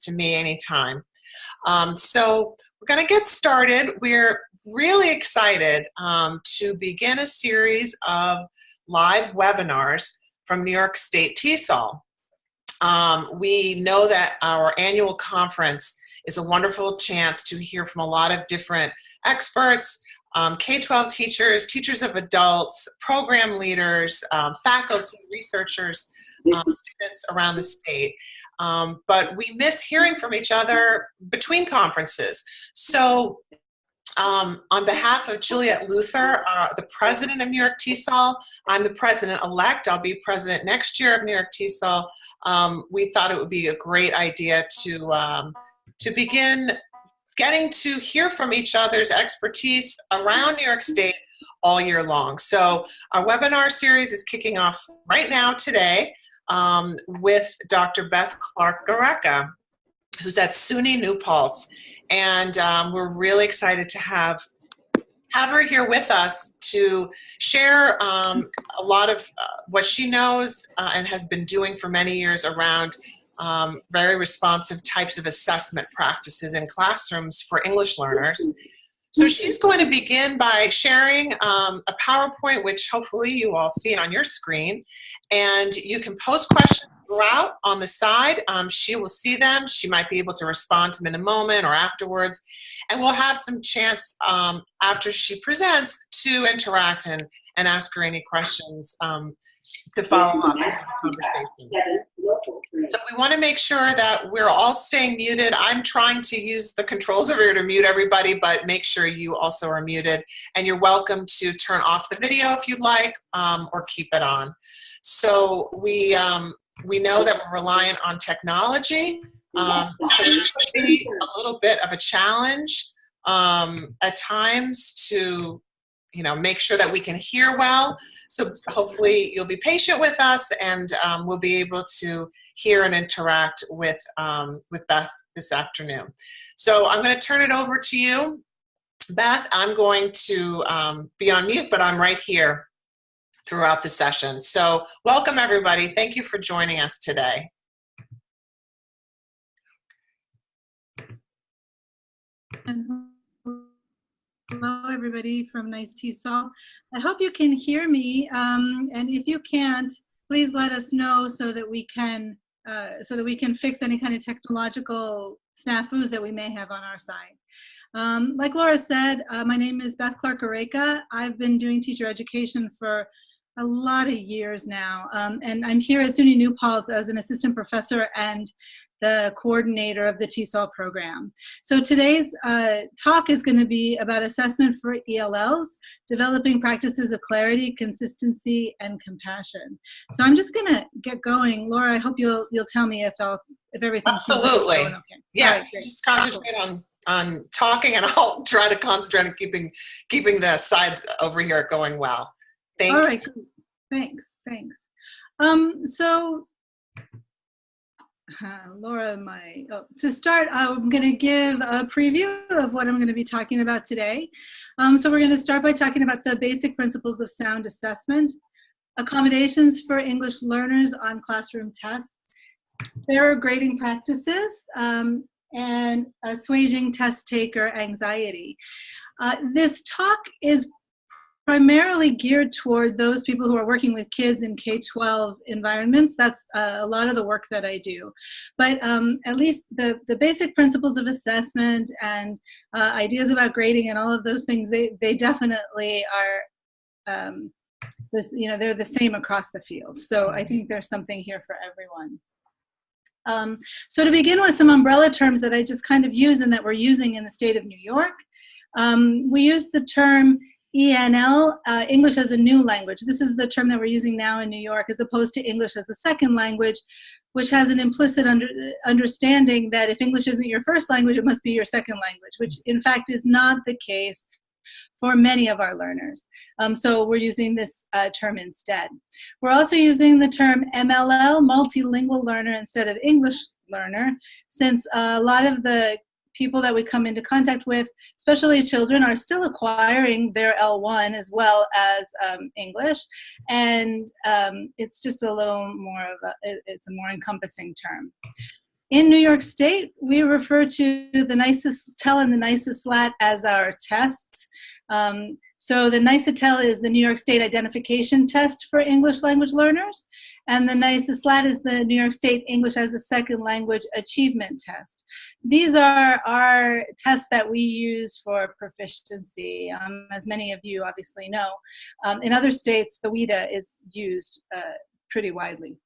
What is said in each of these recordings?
to me anytime. So we're going to get started. We're really excited to begin a series of live webinars from New York State TESOL. We know that our annual conference is a wonderful chance to hear from a lot of different experts, K-12 teachers, teachers of adults, program leaders, faculty, researchers, students around the state. But we miss hearing from each other between conferences. So on behalf of Juliet Luther, the president of New York TESOL, I'm the president-elect. I'll be president next year of New York TESOL. We thought it would be a great idea to begin getting to hear from each other's expertise around New York State all year long. So our webinar series is kicking off right now today with Dr. Beth Gareca, who's at SUNY New Paltz. And we're really excited to have her here with us to share a lot of what she knows and has been doing for many years around very responsive types of assessment practices in classrooms for English learners. So she's going to begin by sharing a PowerPoint, which hopefully you all see on your screen, and you can post questions throughout on the side. She will see them. She might be able to respond to them in a moment or afterwards, and we'll have some chance after she presents to interact and ask her any questions to follow up with the conversation. So we want to make sure that we're all staying muted. I'm trying to use the controls over here to mute everybody, but make sure you also are muted. And you're welcome to turn off the video if you'd like, or keep it on. So we know that we're reliant on technology. So it could be a little bit of a challenge at times to make sure that we can hear well. So hopefully you'll be patient with us, and we'll be able to hear and interact with Beth this afternoon. So I'm going to turn it over to you, Beth. I'm going to be on mute, but I'm right here throughout the session. So welcome, everybody. Thank you for joining us today. Hello, everybody from NYS TESOL. I hope you can hear me, and if you can't, please let us know so that we can fix any kind of technological snafus that we may have on our side. Like Laura said, my name is Beth Gareca. I've been doing teacher education for a lot of years now, and I'm here at SUNY New Paltz as an assistant professor and the coordinator of the TESOL program. So today's talk is going to be about assessment for ELLs, developing practices of clarity, consistency, and compassion. So I'm just going to get going. Laura, I hope you'll tell me if everything's absolutely going okay. Yeah, right, just concentrate on talking, and I'll try to concentrate on keeping the sides over here going well. Thank you. All right, good. Thanks. Laura, to start, I'm going to give a preview of what I'm going to be talking about today. So we're going to start by talking about the basic principles of sound assessment, accommodations for English learners on classroom tests, fair grading practices, and assuaging test taker anxiety. This talk is primarily geared toward those people who are working with kids in K-12 environments. That's a lot of the work that I do. But at least the basic principles of assessment and ideas about grading and all of those things, they definitely are, they're the same across the field. So I think there's something here for everyone. So to begin with, some umbrella terms that I just kind of use and that we're using in the state of New York. We use the term ENL, English as a new language. This is the term that we're using now in New York, as opposed to English as a second language, which has an implicit understanding that if English isn't your first language, it must be your second language, which in fact is not the case for many of our learners. So we're using this term instead. We're also using the term MLL, multilingual learner, instead of English learner, since a lot of the people that we come into contact with, especially children, are still acquiring their L1 as well as English, and it's just a little more of it's a more encompassing term. In New York State, we refer to the NYS TESOL and the NYS SLAT as our tests. So the NYS TESOL is the New York State Identification Test for English language learners, and the NYS SLAT is the New York State English as a Second Language Achievement Test. These are our tests that we use for proficiency, as many of you obviously know. In other states, the WIDA is used pretty widely.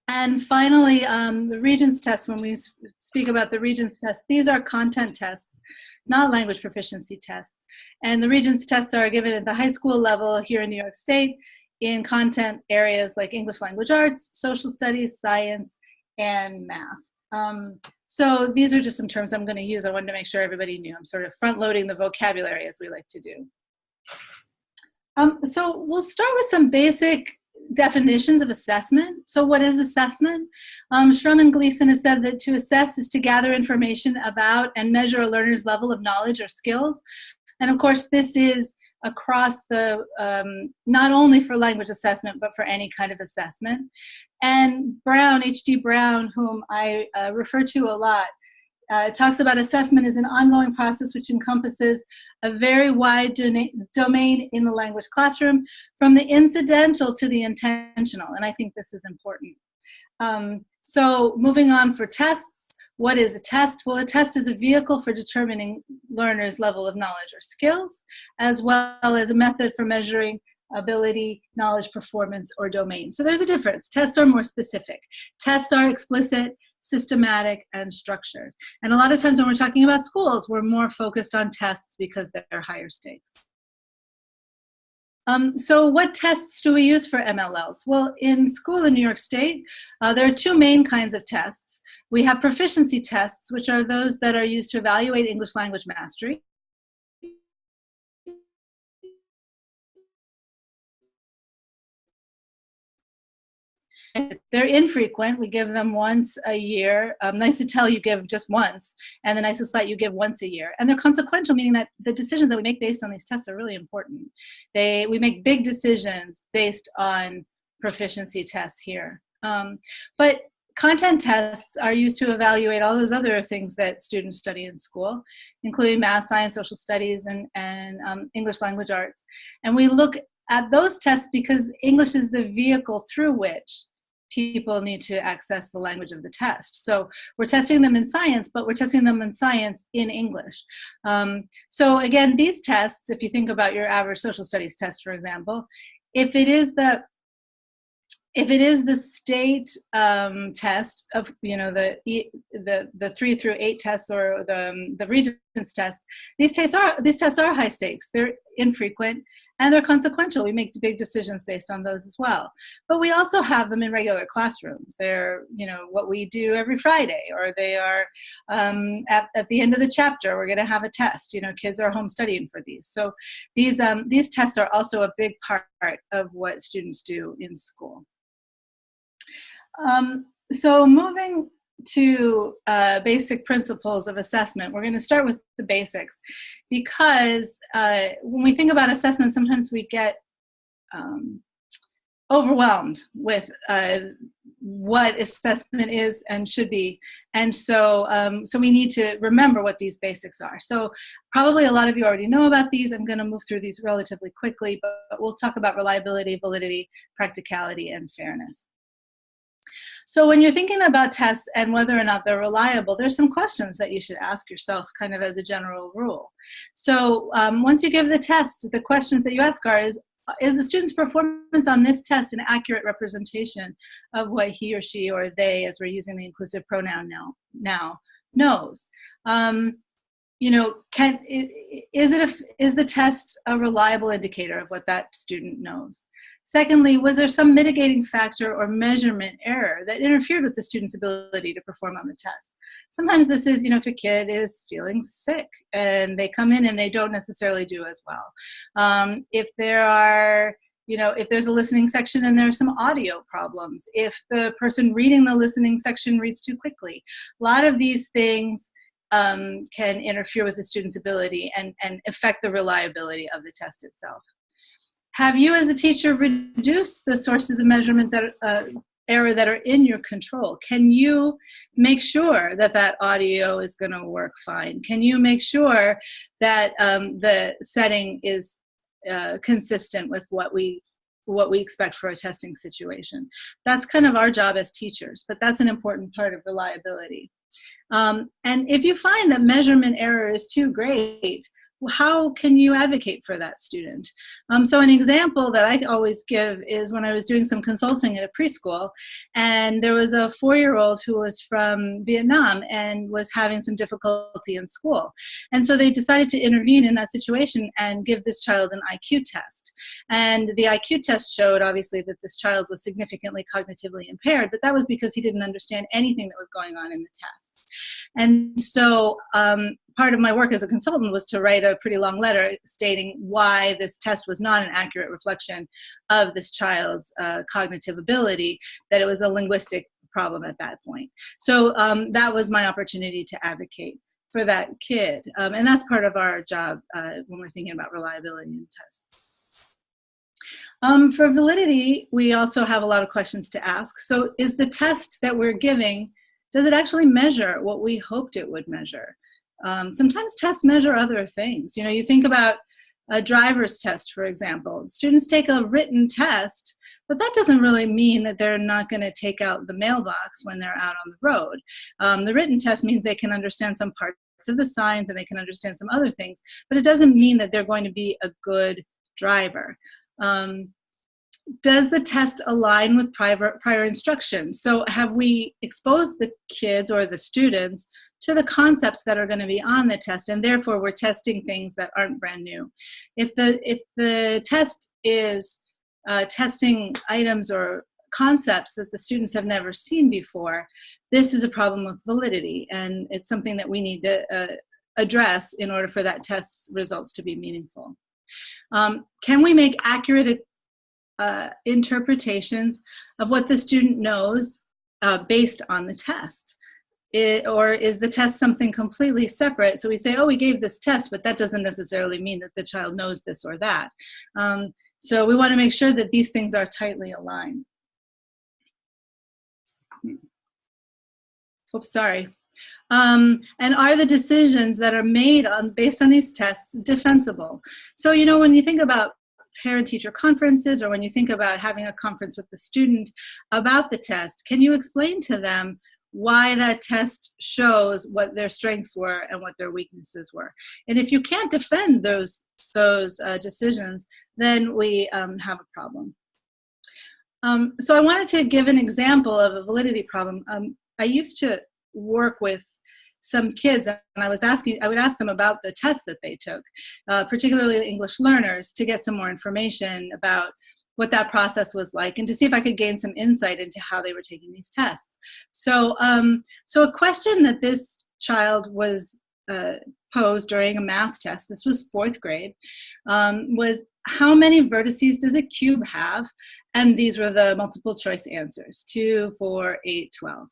And finally, the Regents test, when we speak about the Regents test, these are content tests, not language proficiency tests. And the Regents tests are given at the high school level here in New York State in content areas like English language arts, social studies, science, and math. So these are just some terms I'm going to use. I wanted to make sure everybody knew. I'm sort of front-loading the vocabulary as we like to do. So we'll start with some basic definitions of assessment. So what is assessment? Shrum and Gleason have said that to assess is to gather information about and measure a learner's level of knowledge or skills. And of course, this is across the, not only for language assessment, but for any kind of assessment. And Brown, H.D. Brown, whom I refer to a lot, talks about assessment as an ongoing process which encompasses a very wide domain in the language classroom, from the incidental to the intentional, and I think this is important. So moving on for tests, what is a test? Well, a test is a vehicle for determining learners' level of knowledge or skills, as well as a method for measuring ability, knowledge, performance, or domain. So there's a difference. Tests are more specific. Tests are explicit, systematic, and structured. And a lot of times when we're talking about schools, we're more focused on tests because they're higher stakes. So what tests do we use for MLLs? Well, in school in New York State, there are two main kinds of tests. We have proficiency tests, which are those that are used to evaluate English language mastery. They're infrequent. We give them once a year. NYS TESOL you give just once, and the NYS SLAT you give once a year. And they're consequential, meaning that the decisions that we make based on these tests are really important. We make big decisions based on proficiency tests here. But content tests are used to evaluate all those other things that students study in school, including math, science, social studies, and English language arts. And we look at those tests because English is the vehicle through which people need to access the language of the test. So we're testing them in science, but we're testing them in science in English. So again, these tests, if you think about your average social studies test, for example, if it is the state test of, you know, the 3 through 8 tests or the Regents test, these tests are high stakes. They're infrequent and they're consequential. We make big decisions based on those as well. But we also have them in regular classrooms. They're, you know, what we do every Friday, or they are at the end of the chapter, we're going to have a test. You know, kids are home studying for these. So these tests are also a big part of what students do in school. So moving to basic principles of assessment, we're going to start with the basics, because when we think about assessment, sometimes we get overwhelmed with what assessment is and should be, and so we need to remember what these basics are. So probably a lot of you already know about these. I'm going to move through these relatively quickly, but we'll talk about reliability, validity, practicality, and fairness. So when you're thinking about tests and whether or not they're reliable, there's some questions that you should ask yourself kind of as a general rule. So once you give the test, the questions that you ask are, is the student's performance on this test an accurate representation of what he or she or they, as we're using the inclusive pronoun now knows? You know, is the test a reliable indicator of what that student knows? Secondly, was there some mitigating factor or measurement error that interfered with the student's ability to perform on the test? Sometimes this is, you know, if a kid is feeling sick and they come in and they don't necessarily do as well. If there are, you know, if there's a listening section and there's some audio problems, if the person reading the listening section reads too quickly. A lot of these things can interfere with the student's ability and affect the reliability of the test itself. Have you as a teacher reduced the sources of measurement that error that are in your control. Can you make sure that that audio is going to work fine? Can you make sure that the setting is consistent with what we expect for a testing situation? That's kind of our job as teachers, but that's an important part of reliability. And if you find that measurement error is too great, how can you advocate for that student? So an example that I always give is when I was doing some consulting at a preschool, and there was a 4-year-old who was from Vietnam and was having some difficulty in school. And so they decided to intervene in that situation and give this child an IQ test. And the IQ test showed, obviously, that this child was significantly cognitively impaired, but that was because he didn't understand anything that was going on in the test. And so part of my work as a consultant was to write a pretty long letter stating why this test was not an accurate reflection of this child's cognitive ability, that it was a linguistic problem at that point. So that was my opportunity to advocate for that kid. And that's part of our job when we're thinking about reliability in tests. For validity, we also have a lot of questions to ask. So is the test that we're giving, does it actually measure what we hoped it would measure? Sometimes tests measure other things. You know, you think about a driver's test, for example. Students take a written test, but that doesn't really mean that they're not going to take out the mailbox when they're out on the road. The written test means they can understand some parts of the signs and they can understand some other things, but it doesn't mean that they're going to be a good driver. Does the test align with prior instruction? So have we exposed the kids or the students to the concepts that are going to be on the test, and therefore we're testing things that aren't brand new? If the test is testing items or concepts that the students have never seen before, this is a problem with validity, and it's something that we need to address in order for that test's results to be meaningful. Can we make accurate interpretations of what the student knows based on the test? Or is the test something completely separate? So we say, oh, we gave this test, but that doesn't necessarily mean that the child knows this or that. So we want to make sure that these things are tightly aligned. Oops, sorry. And are the decisions that are made based on these tests defensible? So, you know, when you think about parent-teacher conferences, or when you think about having a conference with the student about the test, can you explain to them why that test shows what their strengths were and what their weaknesses were? And if you can't defend those decisions, then we have a problem. So I wanted to give an example of a validity problem. I used to work with some kids, and I would ask them about the tests that they took, particularly English learners, to get some more information about what that process was like, and to see if I could gain some insight into how they were taking these tests. So, so a question that this child was posed during a math test, this was 4th grade, was how many vertices does a cube have? And these were the multiple choice answers, 2, 4, 8, 12.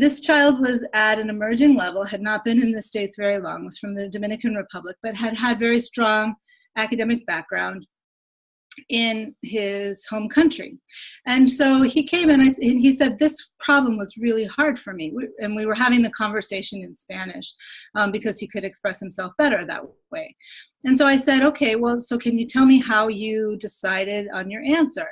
This child was at an emerging level, had not been in the States very long, was from the Dominican Republic, but had had very strong academic background in his home country. And so he came and he said, this problem was really hard for me. And we were having the conversation in Spanish because he could express himself better that way. And so I said, okay, well, so can you tell me how you decided on your answer?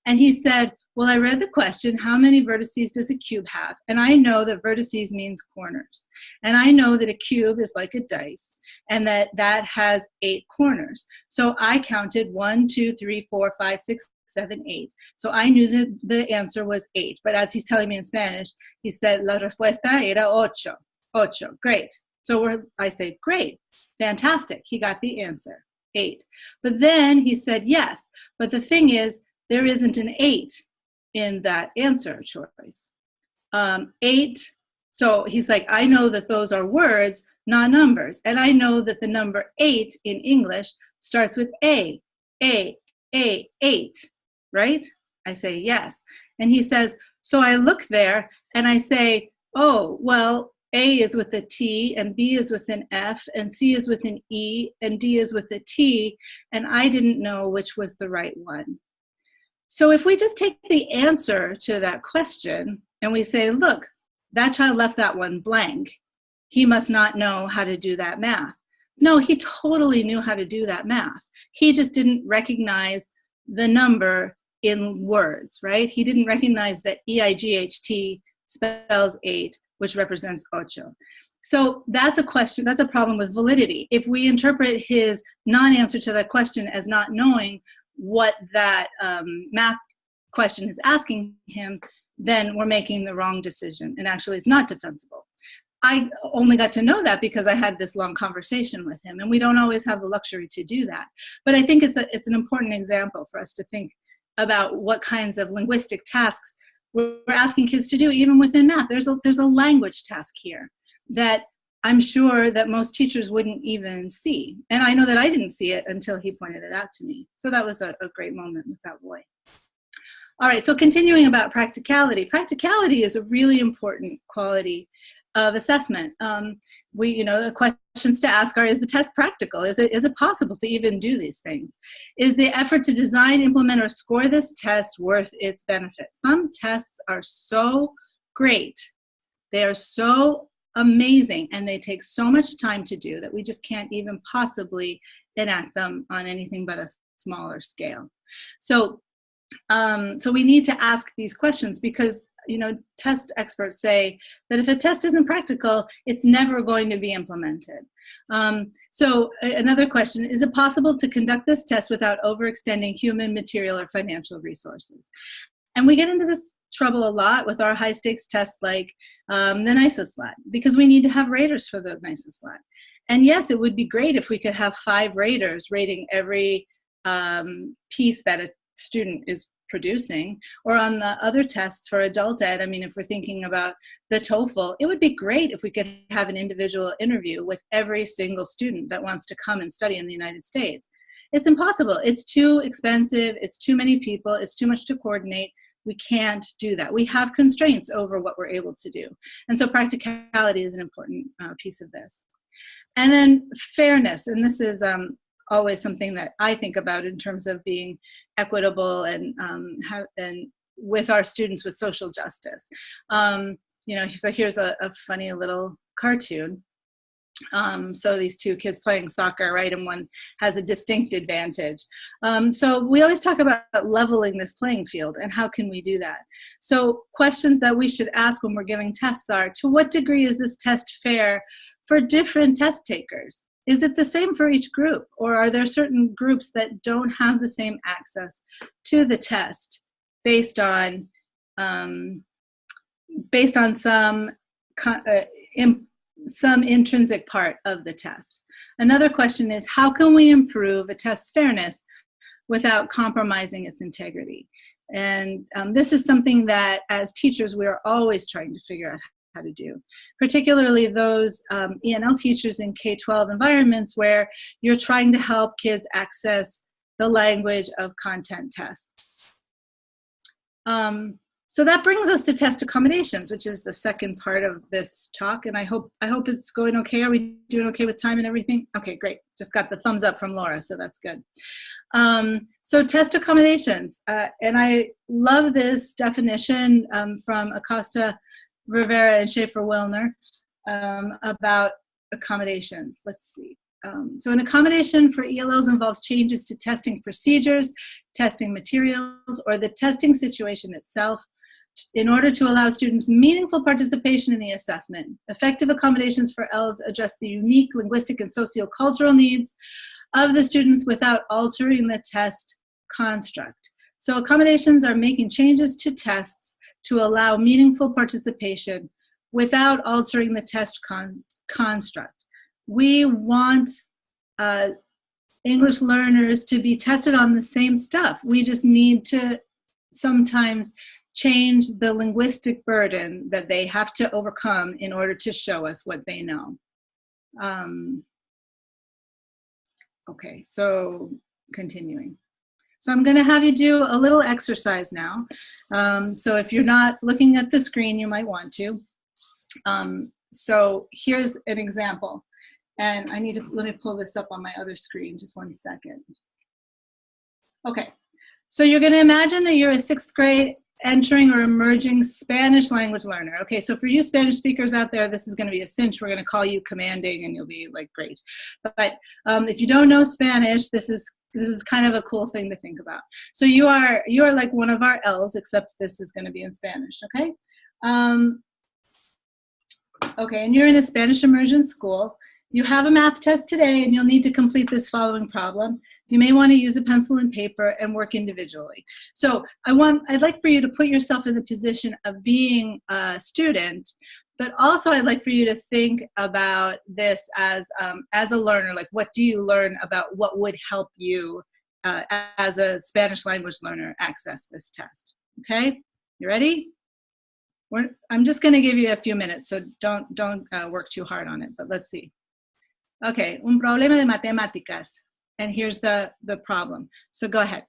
And he said, well, I read the question, how many vertices does a cube have? And I know that vertices means corners. And I know that a cube is like a dice, and that has 8 corners. So I counted 1, 2, 3, 4, 5, 6, 7, 8. So I knew that the answer was 8. But as he's telling me in Spanish, he said, la respuesta era 8. 8, great. So I say, great, fantastic. He got the answer, 8. But then he said, yes, but the thing is, there isn't an 8 in that answer choice. 8, so he's like, I know that those are words, not numbers. And I know that the number 8 in English starts with A, 8, right? I say, yes. And he says, so I look there and I say, oh, well, A is with a T, and B is with an F, and C is with an E, and D is with a T, and I didn't know which was the right one. So if we just take the answer to that question and we say, look, that child left that one blank, he must not know how to do that math. No, he totally knew how to do that math. He just didn't recognize the number in words, right? He didn't recognize that EIGHT spells 8, which represents ocho. So that's a question, that's a problem with validity. If we interpret his non-answer to that question as not knowing what that math question is asking him, then we're making the wrong decision, and actually it's not defensible. I only got to know that because I had this long conversation with him, and we don't always have the luxury to do that. But I think it's an important example for us to think about what kinds of linguistic tasks we're asking kids to do, even within math. There's a language task here that I'm sure that most teachers wouldn't even see. And I know that I didn't see it until he pointed it out to me. So that was a great moment with that boy. All right, so continuing about practicality. Practicality is a really important quality of assessment. The questions to ask are, is the test practical? Is it possible to even do these things? Is the effort to design, implement, or score this test worth its benefits? Some tests are so great, they are so amazing, and they take so much time to do that we just can't even possibly enact them on anything but a smaller scale. So we need to ask these questions because test experts say that if a test isn't practical, it's never going to be implemented. So another question, is it possible to conduct this test without overextending human, material, or financial resources? And we get into this trouble a lot with our high stakes tests like the NYS TESOL, because we need to have raters for the NYS TESOL. And yes, it would be great if we could have 5 raters rating every piece that a student is producing, or on the other tests for adult ed. I mean, if we're thinking about the TOEFL, it would be great if we could have an individual interview with every single student that wants to come and study in the United States. It's impossible. It's too expensive. It's too many people. It's too much to coordinate. We can't do that. We have constraints over what we're able to do. And so practicality is an important piece of this. And then fairness, and this is always something that I think about in terms of being equitable and with our students with social justice. So here's a funny little cartoon. So these 2 kids playing soccer, right, and one has a distinct advantage. So we always talk about leveling this playing field, and how can we do that? So questions that we should ask when we're giving tests are, to what degree is this test fair for different test takers? Is it the same for each group, or are there certain groups that don't have the same access to the test based on some intrinsic part of the test? Another question is, how can we improve a test's fairness without compromising its integrity? And this is something that as teachers we are always trying to figure out how to do, particularly those ENL teachers in K-12 environments where you're trying to help kids access the language of content tests. So that brings us to test accommodations, which is the second part of this talk, and I hope it's going okay. Are we doing okay with time and everything? Okay, great. Just got the thumbs up from Laura, so that's good. So test accommodations, and I love this definition from Acosta, Rivera, and Schaefer-Wilner about accommodations. Let's see. So an accommodation for ELLs involves changes to testing procedures, testing materials, or the testing situation itself in order to allow students meaningful participation in the assessment. Effective accommodations for ELLs address the unique linguistic and sociocultural needs of the students without altering the test construct. So accommodations are making changes to tests to allow meaningful participation without altering the test construct. We want English learners to be tested on the same stuff. We just need to sometimes change the linguistic burden that they have to overcome in order to show us what they know. Okay, so continuing. So I'm going to have you do a little exercise now. So if you're not looking at the screen, you might want to. So here's an example. And let me pull this up on my other screen, just one second. Okay, So you're going to imagine that you're a 6th grade entering or emerging Spanish language learner. Okay, so for you Spanish speakers out there, this is going to be a cinch. We're going to call you commanding and you'll be like, great. But if you don't know Spanish, this is kind of a cool thing to think about. So you are like one of our L's, except this is going to be in Spanish, okay? Okay, and you're in a Spanish immersion school. You have a math test today and you'll need to complete this following problem. You may want to use a pencil and paper and work individually. So I'd like for you to put yourself in the position of being a student, but also I'd like for you to think about this as a learner, like what do you learn about what would help you as a Spanish language learner access this test, okay? You ready? I'm just gonna give you a few minutes, so don't work too hard on it, but let's see. Okay, un problema de matemáticas. And here's the problem. So go ahead.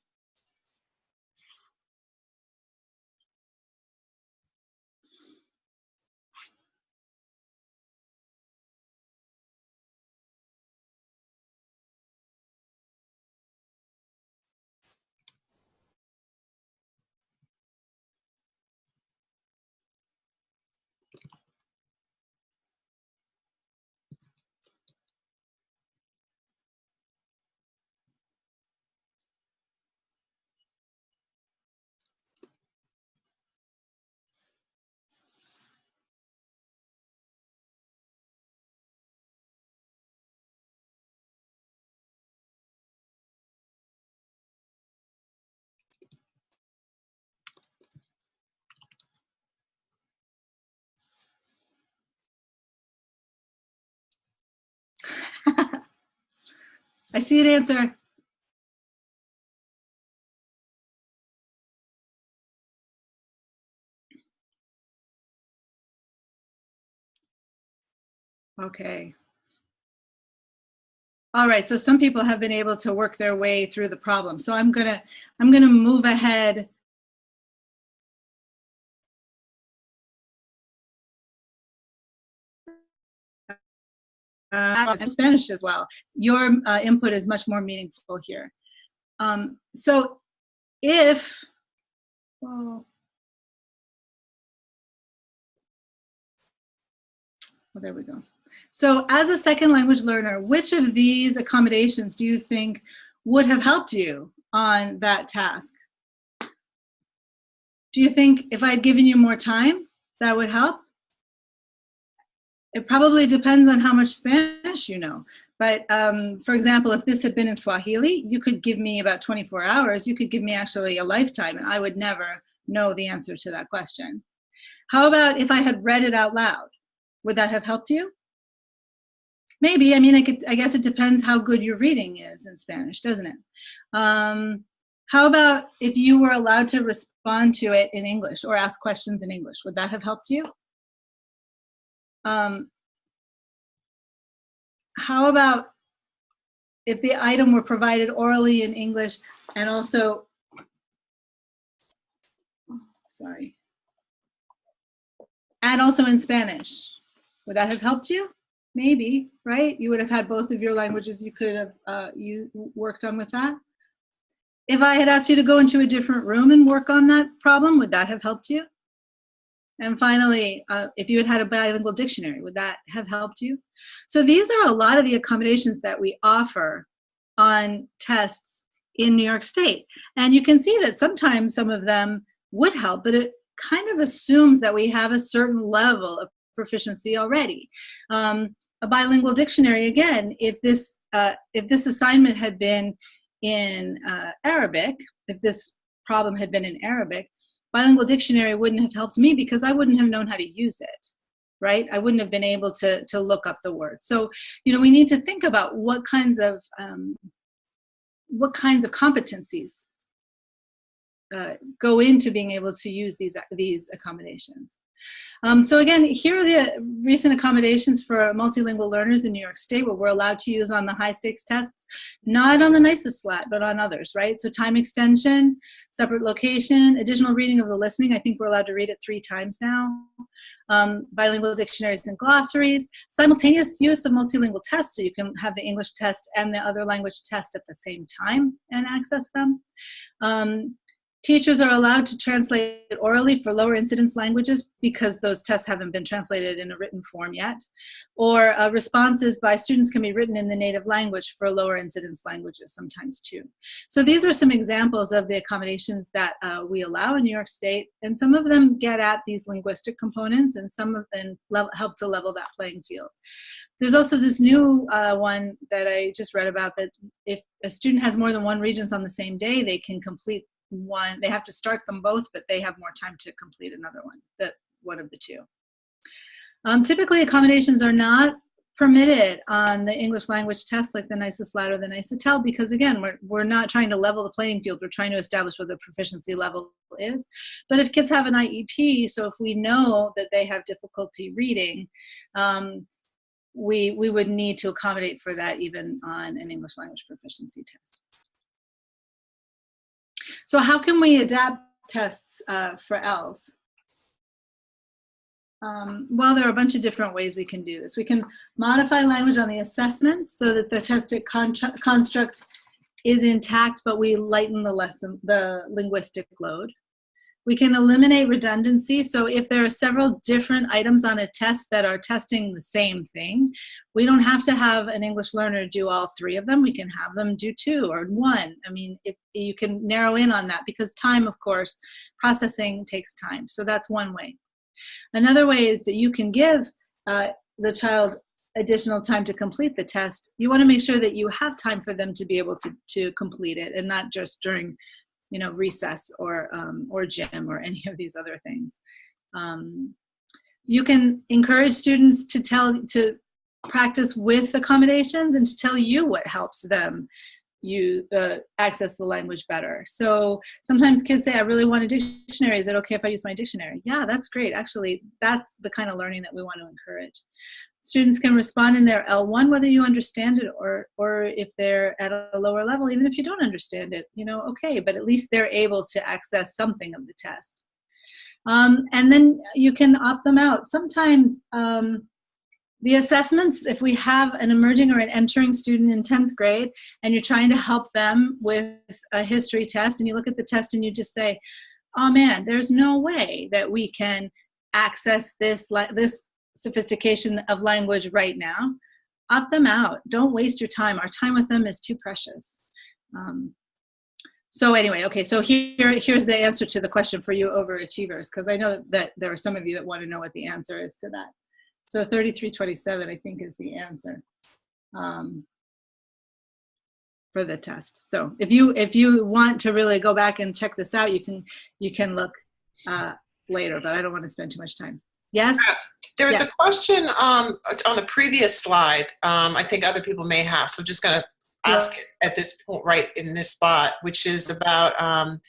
I see an answer. Okay. All right, so some people have been able to work their way through the problem. So I'm gonna move ahead. Spanish as well. Your input is much more meaningful here. So if, well, there we go. So as a second language learner, which of these accommodations do you think would have helped you on that task? Do you think if I'd given you more time, that would help? It probably depends on how much Spanish you know. But for example, if this had been in Swahili, you could give me about 24 hours. You could give me actually a lifetime, and I would never know the answer to that question. How about if I had read it out loud? Would that have helped you? Maybe. I mean, I guess it depends how good your reading is in Spanish, doesn't it? How about if you were allowed to respond to it in English or ask questions in English? Would that have helped you? How about if the item were provided orally in English and also, sorry, and also in Spanish? Would that have helped you? Maybe, right? You would have had both of your languages you could have you worked on with that. If I had asked you to go into a different room and work on that problem, would that have helped you? And finally, if you had a bilingual dictionary, would that have helped you? So these are a lot of the accommodations that we offer on tests in New York State. And you can see that sometimes some of them would help, but it kind of assumes that we have a certain level of proficiency already. A bilingual dictionary, again, if this assignment had been in Arabic, if this problem had been in Arabic, bilingual dictionary wouldn't have helped me because I wouldn't have known how to use it, right? I wouldn't have been able to look up the word. So, you know, we need to think about what kinds of competencies go into being able to use these accommodations. So again, here are the recent accommodations for multilingual learners in New York State, what we're allowed to use on the high stakes tests, not on the nicest slat, but on others, right? So time extension, separate location, additional reading of the listening. I think we're allowed to read it 3 times now. bilingual dictionaries and glossaries, simultaneous use of multilingual tests, so you can have the English test and the other language test at the same time and access them. Teachers are allowed to translate orally for lower incidence languages because those tests haven't been translated in a written form yet. Or responses by students can be written in the native language for lower incidence languages sometimes too. So these are some examples of the accommodations that we allow in New York State, and some of them get at these linguistic components, and some of them help to level that playing field. There's also this new one that I just read about, that if a student has more than one Regents on the same day, they can complete one. They have to start them both, but they have more time to complete another one, one of the two. Typically, accommodations are not permitted on the English language test like the NYS TESOL or the NYS TESOL, because again, we're not trying to level the playing field. We're trying to establish what the proficiency level is. But if kids have an IEP, so if we know that they have difficulty reading, we would need to accommodate for that even on an English language proficiency test. So how can we adapt tests for ELs? Well, there are a bunch of different ways we can do this. We can modify language on the assessments so that the tested construct is intact, but we lighten the linguistic load. We can eliminate redundancy. So if there are several different items on a test that are testing the same thing, we don't have to have an English learner do all three of them. We can have them do two or one. I mean, if you can narrow in on that, because time, of course, processing takes time. So that's one way. Another way is that you can give the child additional time to complete the test. You want to make sure that you have time for them to be able to complete it, and not just during recess or gym or any of these other things. You can encourage students to practice with accommodations and to tell you what helps them access the language better. So sometimes kids say, I really want a dictionary. Is it okay if I use my dictionary? Yeah, that's great. Actually, that's the kind of learning that we want to encourage. Students can respond in their L1 whether you understand it or if they're at a lower level, even if you don't understand it, okay, but at least they're able to access something of the test. And then you can opt them out. Sometimes the assessments, if we have an emerging or an entering student in 10th grade and you're trying to help them with a history test, and you look at the test and you just say, oh man, there's no way that we can access this sophistication of language right now, opt them out. Don't waste your time. Our time with them is too precious. So anyway, okay, so here's the answer to the question for you overachievers, because I know that there are some of you that want to know what the answer is to that. So 3327, I think, is the answer for the test. So if you want to really go back and check this out, you can look later, but I don't want to spend too much time. Yes? There's a question on the previous slide. I think other people may have, so I'm just going to ask it at this point, right in this spot, which is about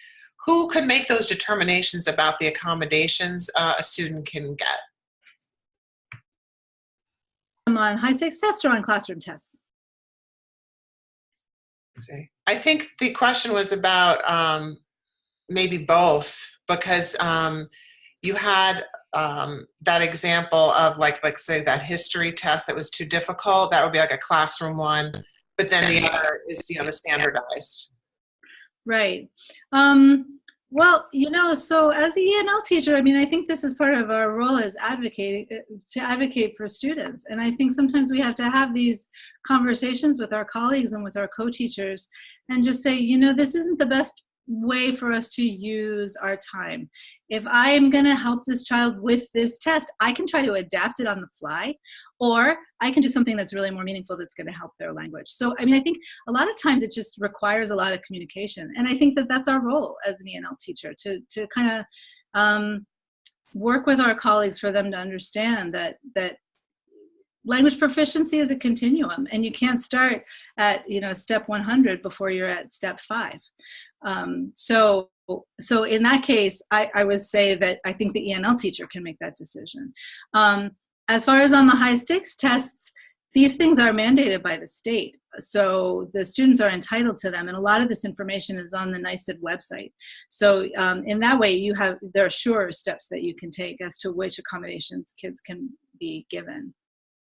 who could make those determinations about the accommodations a student can get? On high-stakes tests or on classroom tests? I think the question was about maybe both, because you had that example of like say that history test that was too difficult. That would be like a classroom one, but then the other is the standardized. Right. Well, so as the ENL teacher, I mean, I think this is part of our role as to advocate for students. And I think sometimes we have to have these conversations with our colleagues and with our co-teachers and just say, this isn't the best way for us to use our time. If I am going to help this child with this test, I can try to adapt it on the fly, or I can do something that's really more meaningful that's going to help their language. So, I mean, I think a lot of times it just requires a lot of communication. And I think that that's our role as an ENL teacher, to kind of work with our colleagues for them to understand that language proficiency is a continuum, and you can't start at step 100 before you're at step 5. So in that case, I would say that I think the ENL teacher can make that decision. As far as on the high stakes tests, these things are mandated by the state, so the students are entitled to them, and a lot of this information is on the NYS website. So in that way, there are sure steps that you can take as to which accommodations kids can be given.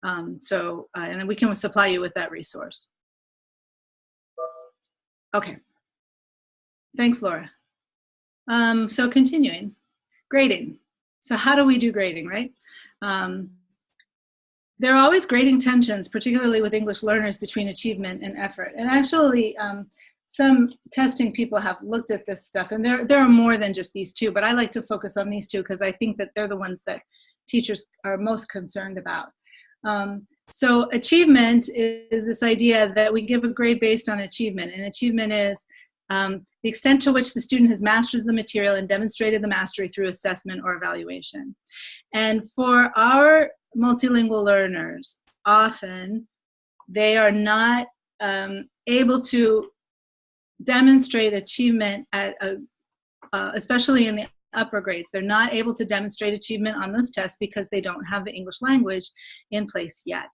And we can supply you with that resource. Okay. Thanks, Laura. So continuing, grading. So how do we do grading, right? There are always grading tensions, particularly with English learners, between achievement and effort. And actually, some testing people have looked at this stuff, and there are more than just these two, but I like to focus on these two because I think that they're the ones that teachers are most concerned about. So achievement is this idea that we give a grade based on achievement, and achievement is the extent to which the student has mastered the material and demonstrated the mastery through assessment or evaluation. And for our multilingual learners, often they are not able to demonstrate achievement especially in the upper grades. They're not able to demonstrate achievement on those tests because they don't have the English language in place yet.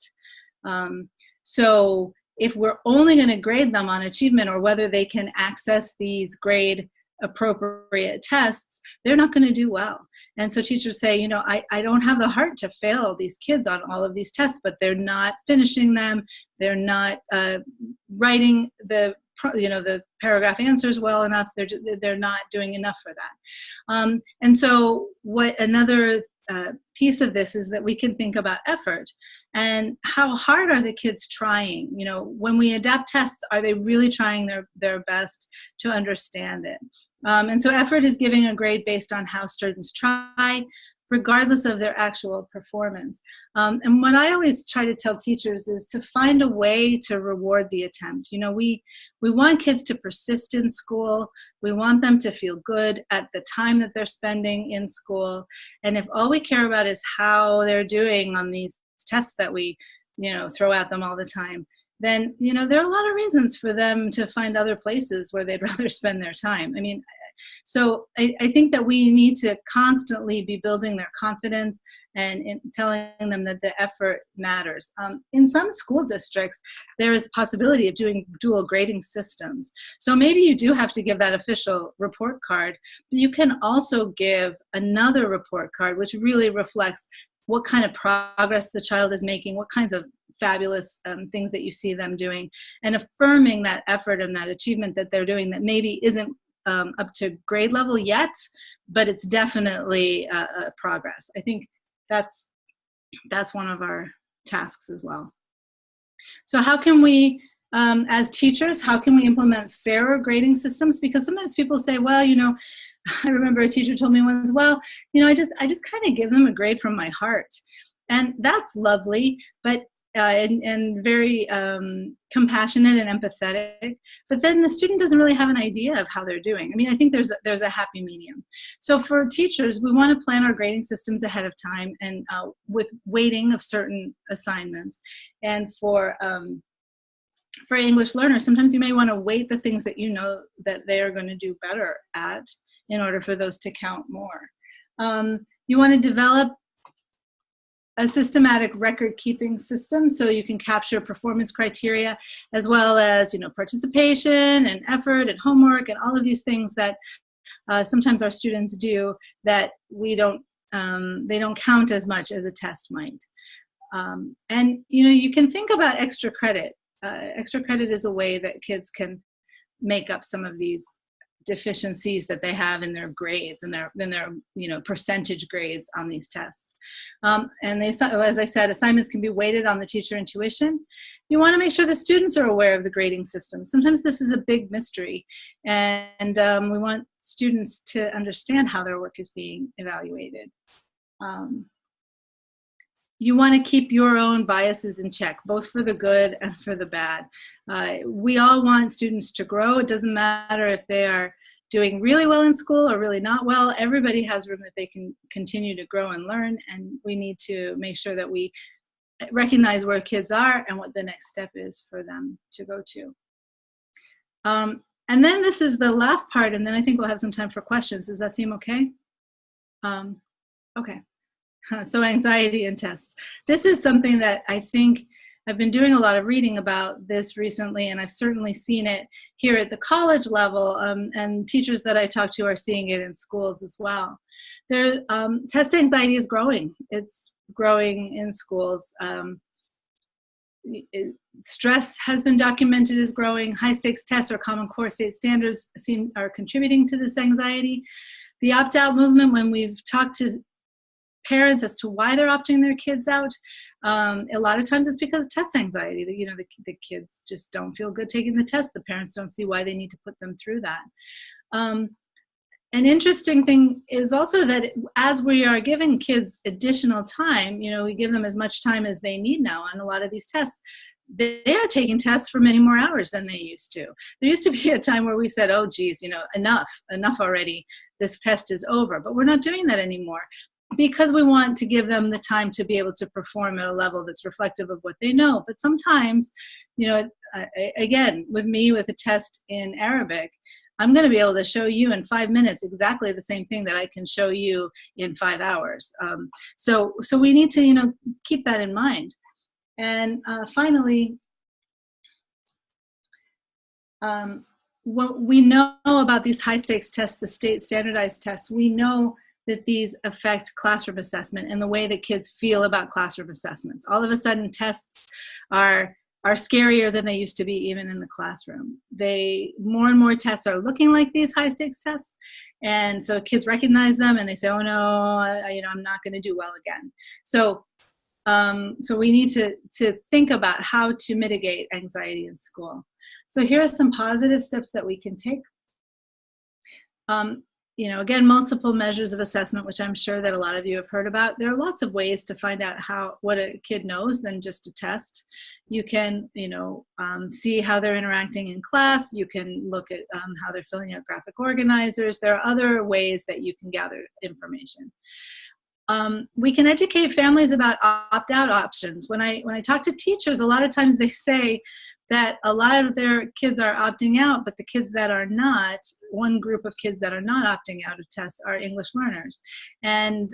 So if we're only going to grade them on achievement or whether they can access these grade appropriate tests, they're not going to do well. And so teachers say, you know, I don't have the heart to fail these kids on all of these tests, but they're not finishing them. They're not writing the paragraph answers well enough. They're not doing enough for that. And so what another piece of this is that we can think about effort and how hard are the kids trying? You know, when we adapt tests, are they really trying their best to understand it? And so effort is giving a grade based on how students try, regardless of their actual performance. And what I always try to tell teachers is to find a way to reward the attempt. You know, we want kids to persist in school. We want them to feel good at the time that they're spending in school. And if all we care about is how they're doing on these tests that we, throw at them all the time, then, there are a lot of reasons for them to find other places where they'd rather spend their time. I mean, so I think that we need to constantly be building their confidence and telling them that the effort matters. In some school districts, there is a possibility of doing dual grading systems. So maybe you do have to give that official report card, but you can also give another report card which really reflects what kind of progress the child is making, what kinds of fabulous things that you see them doing, and affirming that effort and that achievement that they're doing that maybe isn't up to grade level yet, but it's definitely progress. I think that's one of our tasks as well. So how can we, as teachers, how can we implement fairer grading systems? Because sometimes people say, well, I remember a teacher told me once, well, I just kind of give them a grade from my heart. And that's lovely, but and very compassionate and empathetic, but then the student doesn't really have an idea of how they're doing. I mean, I think there's a happy medium. So for teachers, we want to plan our grading systems ahead of time and with weighting of certain assignments. And for English learners, sometimes you may want to weight the things that that they are going to do better at in order for those to count more. You want to develop a systematic record-keeping system so you can capture performance criteria as well as participation and effort and homework and all of these things that sometimes our students do that they don't count as much as a test might. And you can think about extra credit. Extra credit is a way that kids can make up some of these deficiencies that they have in their grades and their percentage grades on these tests. And as I said, assignments can be weighted on the teacher intuition. You want to make sure the students are aware of the grading system. Sometimes this is a big mystery, and we want students to understand how their work is being evaluated. You want to keep your own biases in check, both for the good and for the bad. We all want students to grow. It doesn't matter if they are doing really well in school or really not well. Everybody has room that they can continue to grow and learn, and we need to make sure that we recognize where kids are and what the next step is for them to go to. And then this is the last part, and then I think we'll have some time for questions. Does that seem okay? Okay. So anxiety and tests. This is something that I think I've been doing a lot of reading about this recently, and I've certainly seen it here at the college level, and teachers that I talk to are seeing it in schools as well. Test anxiety is growing. It's growing in schools. Stress has been documented as growing. High stakes tests or common core state standards are contributing to this anxiety. The opt-out movement, when we've talked to parents as to why they're opting their kids out, a lot of times it's because of test anxiety. The kids just don't feel good taking the test. The parents don't see why they need to put them through that. An interesting thing is also that as we are giving kids additional time, we give them as much time as they need now on a lot of these tests. They are taking tests for many more hours than they used to. There used to be a time where we said, oh, geez, enough already. This test is over. But we're not doing that anymore because we want to give them the time to be able to perform at a level that's reflective of what they know. But sometimes, again, with me with a test in Arabic, I'm going to be able to show you in 5 minutes exactly the same thing that I can show you in 5 hours. So we need to, keep that in mind. And finally, what we know about these high stakes tests, the state standardized tests, we know that these affect classroom assessment and the way that kids feel about classroom assessments. All of a sudden, tests are scarier than they used to be, even in the classroom. More and more tests are looking like these high stakes tests, and so kids recognize them and they say, "Oh no, I'm not going to do well again." So we need to think about how to mitigate anxiety in school. So here are some positive steps that we can take. Again, multiple measures of assessment, which I'm sure that a lot of you have heard about. There are lots of ways to find out what a kid knows than just a test. You can, see how they're interacting in class. You can look at how they're filling out graphic organizers. There are other ways that you can gather information. We can educate families about opt-out options. When I talk to teachers, a lot of times they say that a lot of their kids are opting out, but the kids that are not, one group of kids that are not opting out of tests are English learners. And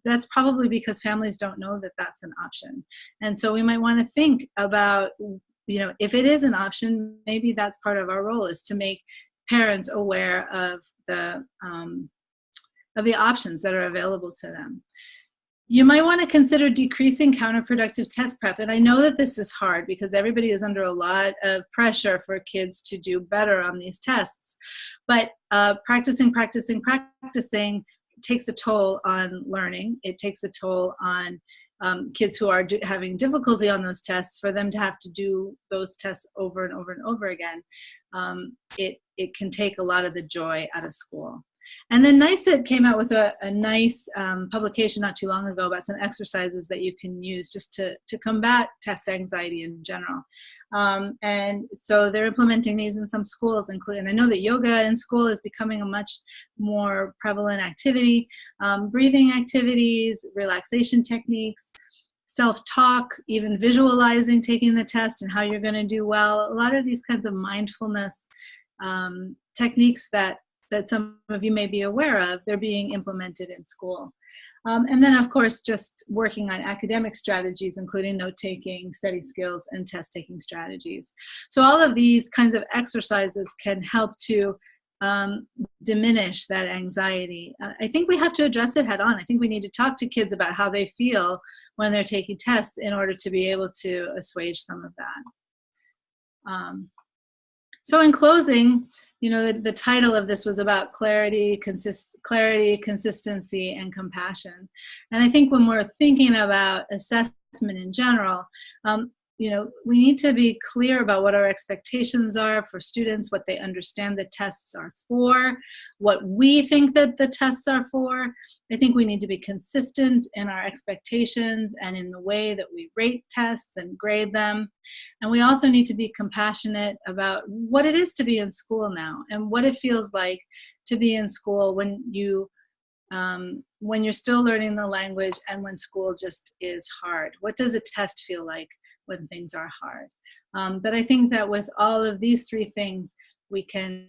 that's probably because families don't know that that's an option. And so we might want to think about, if it is an option, maybe that's part of our role, is to make parents aware of the options that are available to them. You might want to consider decreasing counterproductive test prep. And I know that this is hard because everybody is under a lot of pressure for kids to do better on these tests. But practicing takes a toll on learning. It takes a toll on kids who are having difficulty on those tests. For them to have to do those tests over and over and over again, it can take a lot of the joy out of school. And then NYS came out with a nice publication not too long ago about some exercises that you can use just to combat test anxiety in general. And so they're implementing these in some schools, including, I know that yoga in school is becoming a much more prevalent activity, breathing activities, relaxation techniques, self-talk, even visualizing taking the test and how you're going to do well. A lot of these kinds of mindfulness techniques that some of you may be aware of, they're being implemented in school. And then, of course, just working on academic strategies, including note-taking, study skills, and test-taking strategies. So all of these kinds of exercises can help to diminish that anxiety. I think we have to address it head on. I think we need to talk to kids about how they feel when they're taking tests in order to be able to assuage some of that. So in closing, the title of this was about clarity, consistency, and compassion. And I think when we're thinking about assessment in general, we need to be clear about what our expectations are for students, what they understand the tests are for, what we think that the tests are for. I think we need to be consistent in our expectations and in the way that we rate tests and grade them. And we also need to be compassionate about what it is to be in school now and what it feels like to be in school when you're still learning the language and when school just is hard. What does a test feel like when things are hard? But I think that with all of these three things, we can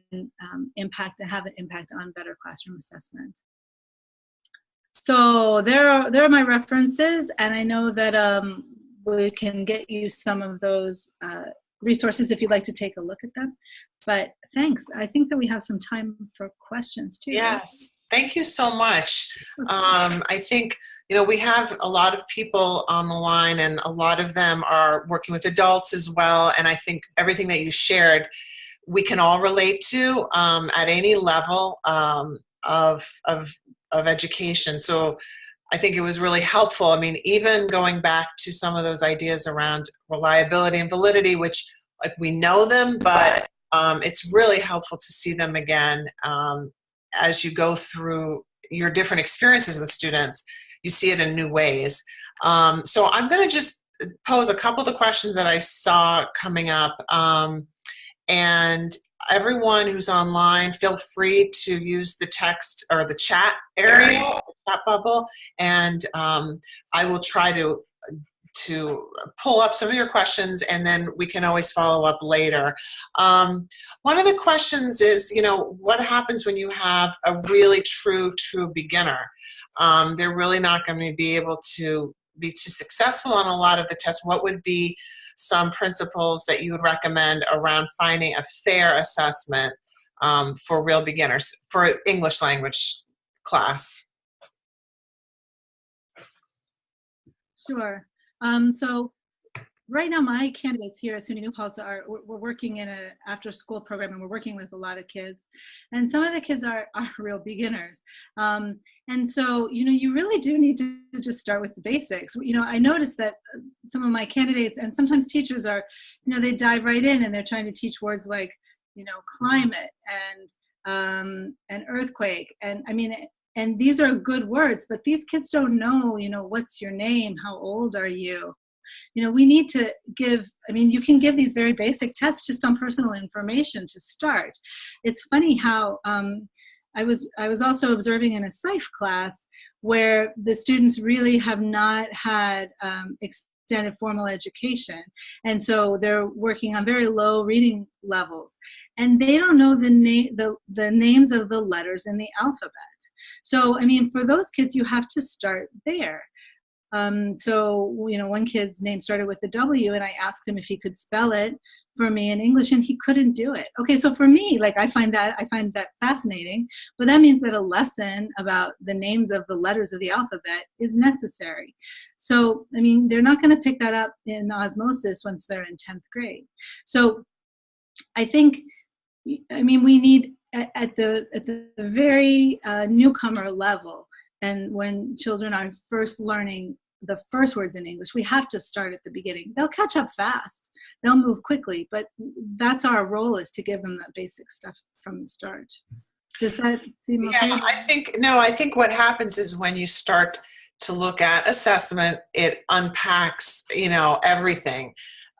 impact and have an impact on better classroom assessment. So there are my references, and I know that we can get you some of those resources if you'd like to take a look at them. But thanks. I think that we have some time for questions too. Yes, thank you so much. I think, we have a lot of people on the line, and a lot of them are working with adults as well. And I think everything that you shared, we can all relate to at any level of education. So I think it was really helpful. I mean, even going back to some of those ideas around reliability and validity, which we know them, but it's really helpful to see them again as you go through your different experiences with students. You see it in new ways. So I'm going to just pose a couple of the questions that I saw coming up. And everyone who's online, feel free to use the text or the chat area, the chat bubble, and I will try to pull up some of your questions, and then we can always follow up later. One of the questions is, what happens when you have a really true beginner? They're really not going to be able to be too successful on a lot of the tests. What would be some principles that you would recommend around finding a fair assessment for real beginners for English language class? Sure. So right now my candidates here at SUNY New Paltz we're working in an after school program, and we're working with a lot of kids, and some of the kids are real beginners. And so, you really do need to just start with the basics. I noticed that some of my candidates, and sometimes teachers are, they dive right in and they're trying to teach words like, climate and earthquake. And I mean, and these are good words, but these kids don't know, what's your name? How old are you? We need to give, you can give these very basic tests just on personal information to start. It's funny how I was also observing in a SIFE class where the students really have not had extended formal education. And so they're working on very low reading levels. And they don't know the names of the letters in the alphabet. So, for those kids, you have to start there. So, one kid's name started with a W, and I asked him if he could spell it for me in English, and he couldn't do it. Okay, so for me, I find that fascinating, but that means that a lesson about the names of the letters of the alphabet is necessary. So, they're not going to pick that up in osmosis once they're in 10th grade. So, I think, we need at the very newcomer level, and when children are first learning the first words in English, we have to start at the beginning. They'll catch up fast. They'll move quickly, but that's our role, is to give them that basic stuff from the start. Does that seem okay? Yeah, I think what happens is when you start to look at assessment, it unpacks, everything.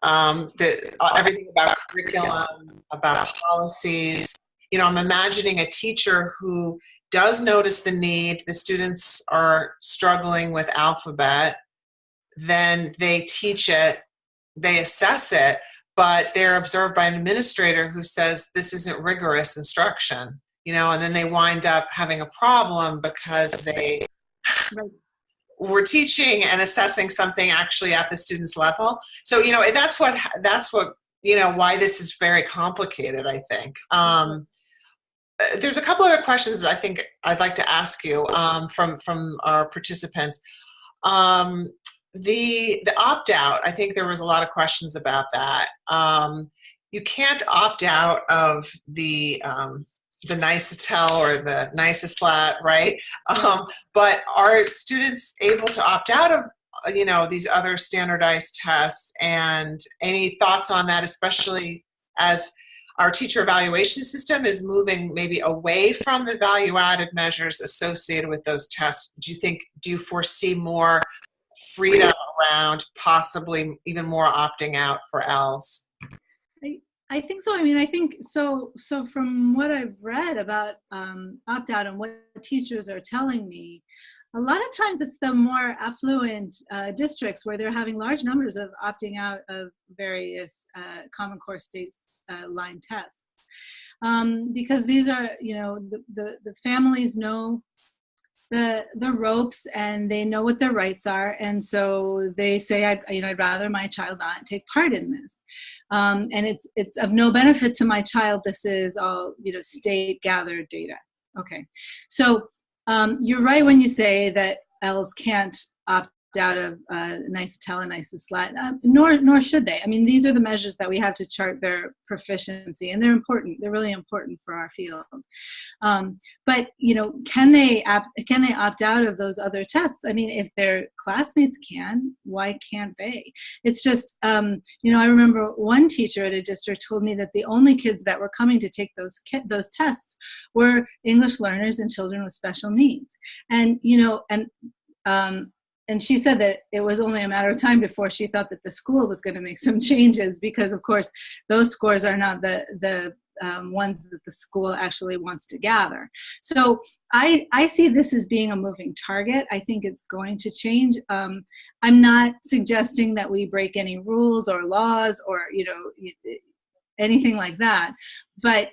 Everything about curriculum, about policies. I'm imagining a teacher who does notice the need, the students are struggling with alphabet, then they teach it, they assess it, but they're observed by an administrator who says this isn't rigorous instruction, and then they wind up having a problem because they were teaching and assessing something actually at the student's level. So, that's what, why this is very complicated, I think. There's a couple other questions I think I'd like to ask you from our participants. The opt-out, I think there was a lot of questions about that. You can't opt out of the NYS or the NYS, right? But are students able to opt out of these other standardized tests? And any thoughts on that, especially as our teacher evaluation system is moving maybe away from the value-added measures associated with those tests? Do you foresee more freedom around possibly even more opting out for ELs? I think so. I think so from what I've read about opt-out and what teachers are telling me, a lot of times it's the more affluent districts where they're having large numbers of opting out of various Common Core States line tests. Because these are, the families know the ropes, and they know what their rights are, and so they say, I'd rather my child not take part in this, and it's of no benefit to my child. This is all state gathered data. Okay, so you're right when you say that ELs can't opt out of NYS TEL and NYS SLAT, nor should they. I mean, these are the measures that we have to chart their proficiency, and they're important. They're really important for our field. But can they opt out of those other tests? I mean, if their classmates can, why can't they? It's just, I remember one teacher at a district told me that the only kids that were coming to take those tests were English learners and children with special needs, and she said that it was only a matter of time before she thought that the school was going to make some changes, because, of course, those scores are not the ones that the school actually wants to gather. So I see this as being a moving target. I think it's going to change. I'm not suggesting that we break any rules or laws or anything like that, but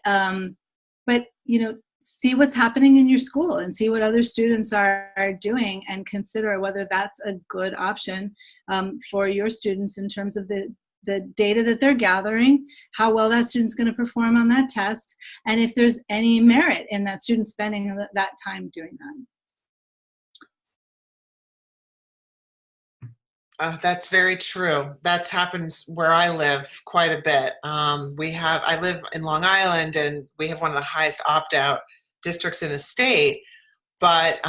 see what's happening in your school and see what other students are doing, and consider whether that's a good option for your students in terms of the data that they're gathering, how well that student's going to perform on that test, and if there's any merit in that student spending that time doing that. That's very true. That happens where I live quite a bit. I live in Long Island, and we have one of the highest opt-out districts in the state. But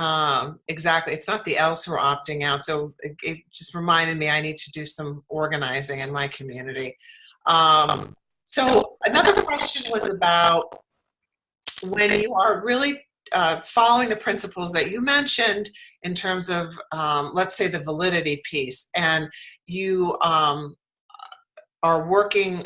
exactly, it's not the ELs who are opting out. So it just reminded me I need to do some organizing in my community. So another question was about when you are really following the principles that you mentioned in terms of, let's say, the validity piece, and you are working,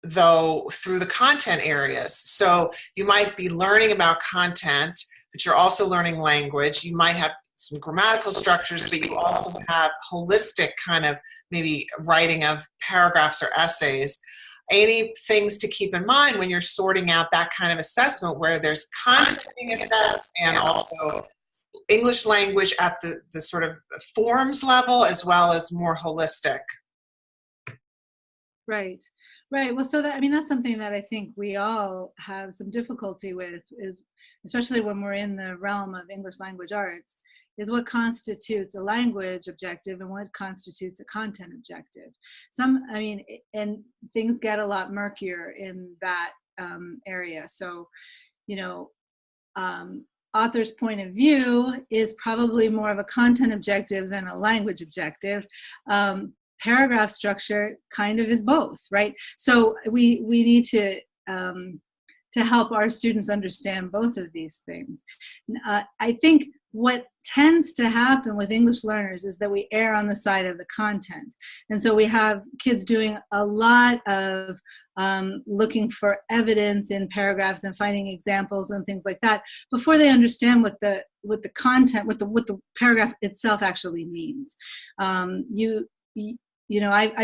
though, through the content areas. So you might be learning about content, but you're also learning language. You might have some grammatical structures, but you also have holistic kind of maybe writing of paragraphs or essays. Any things to keep in mind when you're sorting out that kind of assessment, where there's content being assessed and also English language at the sort of forms level, as well as more holistic? Right. Right. Well, so that's something that I think we all have some difficulty with, is especially when we're in the realm of English language arts, is what constitutes a language objective and what constitutes a content objective. And things get a lot murkier in that area. So, author's point of view is probably more of a content objective than a language objective. Paragraph structure kind of is both, right? So we need to help our students understand both of these things. I think what tends to happen with English learners is that we err on the side of the content. And so we have kids doing a lot of looking for evidence in paragraphs and finding examples and things like that before they understand what the content, what the paragraph itself actually means. I've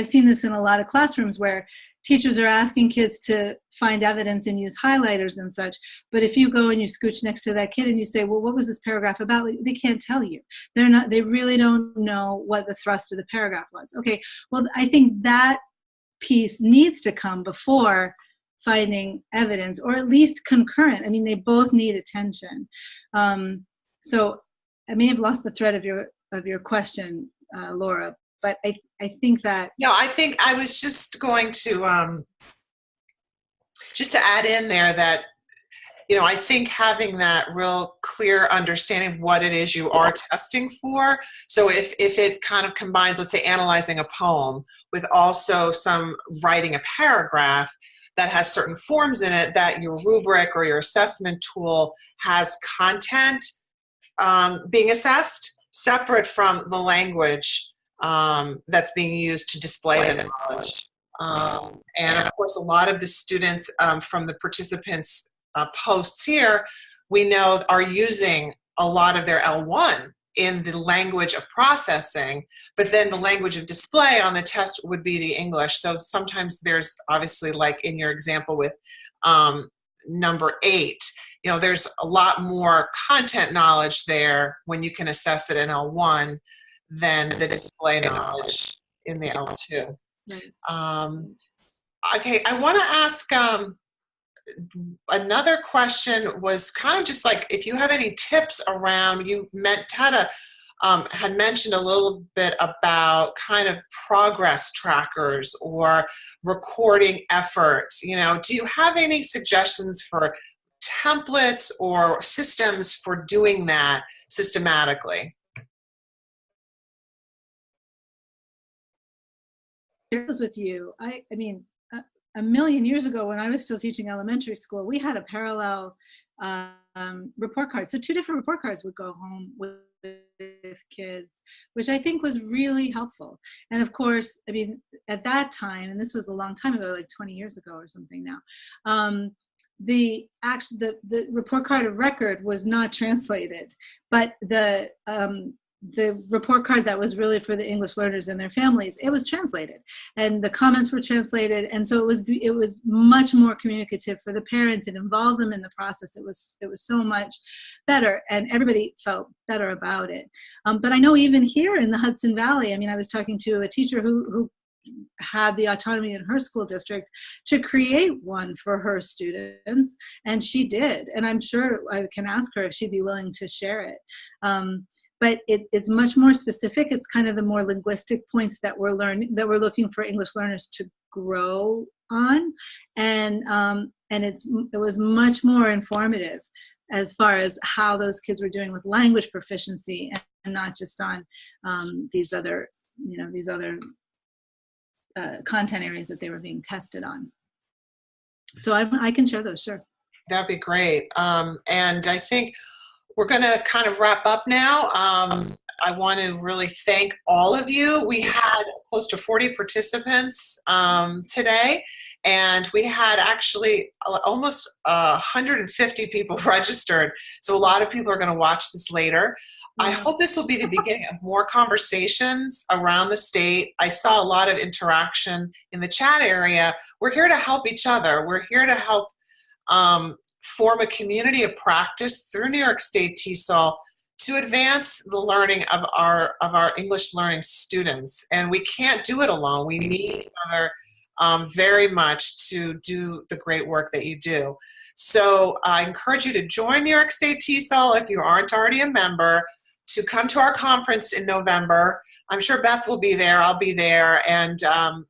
seen this in a lot of classrooms where teachers are asking kids to find evidence and use highlighters and such, but if you go and you scooch next to that kid and you say, well, what was this paragraph about? They can't tell you. They really don't know what the thrust of the paragraph was. Okay, well, I think that piece needs to come before finding evidence, or at least concurrent. I mean, they both need attention. So I may have lost the thread of your question, Laura, but I think that... No, I think I was just going to just to add in there that, I think having that real clear understanding of what it is you are testing for. So if it kind of combines, let's say, analyzing a poem with also some writing a paragraph that has certain forms in it, that your rubric or your assessment tool has content being assessed separate from the language that's being used to display the knowledge. And of course, a lot of the students from the participants' posts here, we know, are using a lot of their L1 in the language of processing, but then the language of display on the test would be the English. So sometimes there's obviously, like in your example with number 8, you know, there's a lot more content knowledge there when you can assess it in L1 than the display knowledge in the L2. Okay, I want to ask another question was kind of just like if you have any tips around, had mentioned a little bit about kind of progress trackers or recording efforts. You know, do you have any suggestions for templates or systems for doing that systematically? With you, I mean, a million years ago when I was still teaching elementary school, we had a parallel report card. So 2 different report cards would go home with kids, which I think was really helpful. And of course, I mean, at that time, and this was a long time ago, like 20 years ago or something now, the report card of record was not translated, but the report card that was really for the English learners and their families, it was translated, and the comments were translated, and so it was much more communicative for the parents. It involved them in the process. It was so much better, and everybody felt better about it. But I know even here in the Hudson Valley, I mean, I was talking to a teacher who had the autonomy in her school district to create one for her students, and she did, and I'm sure I can ask her if she'd be willing to share it. But it's much more specific. It's kind of the more linguistic points that we're looking for English learners to grow on, and it was much more informative as far as how those kids were doing with language proficiency, and not just on these other content areas that they were being tested on. So I can share those, sure. That'd be great. And I think we're going to kind of wrap up now. I want to really thank all of you. We had close to 40 participants today, and we had actually almost 150 people registered. So a lot of people are going to watch this later. I hope this will be the beginning of more conversations around the state. I saw a lot of interaction in the chat area. We're here to help each other. We're here to help form a community of practice through New York State TESOL to advance the learning of our English learning students. And we can't do it alone. We need each other very much to do the great work that you do. So I encourage you to join New York State TESOL if you aren't already a member, to come to our conference in November. I'm sure Beth will be there, I'll be there, and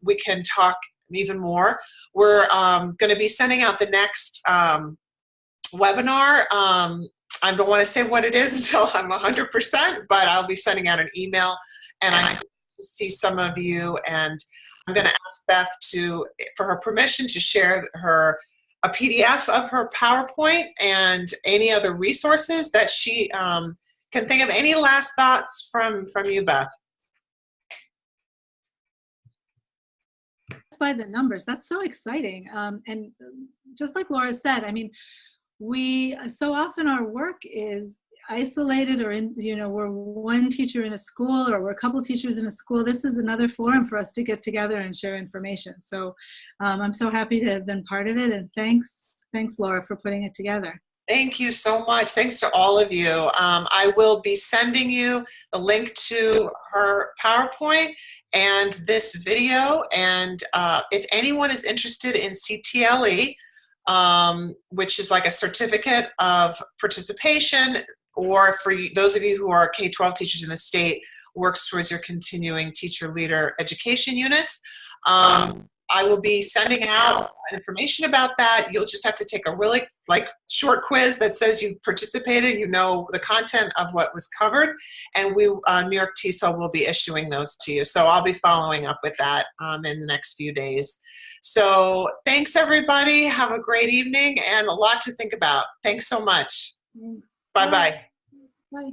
we can talk even more. We're going to be sending out the next webinar. I don't want to say what it is until I'm 100%, but I'll be sending out an email, and I hope to see some of you. And I'm going to ask Beth for her permission to share a PDF of her PowerPoint and any other resources that she can think of. Any last thoughts from you, Beth? By the numbers, that's so exciting. And just like Laura said, I mean, so often our work is isolated, or we're one teacher in a school, or we're a couple teachers in a school. This is another forum for us to get together and share information. So I'm so happy to have been part of it, and thanks Laura for putting it together. Thank you so much. Thanks to all of you. I will be sending you the link to her PowerPoint and this video. And if anyone is interested in CTLE, which is like a certificate of participation, or for those of you who are K-12 teachers in the state, works towards your continuing teacher leader education units. I will be sending out information about that. You'll just have to take a really short quiz that says you've participated, you know the content of what was covered, and New York TESOL will be issuing those to you. So I'll be following up with that in the next few days. So thanks everybody. Have a great evening and a lot to think about. Thanks so much. Bye-bye. Bye.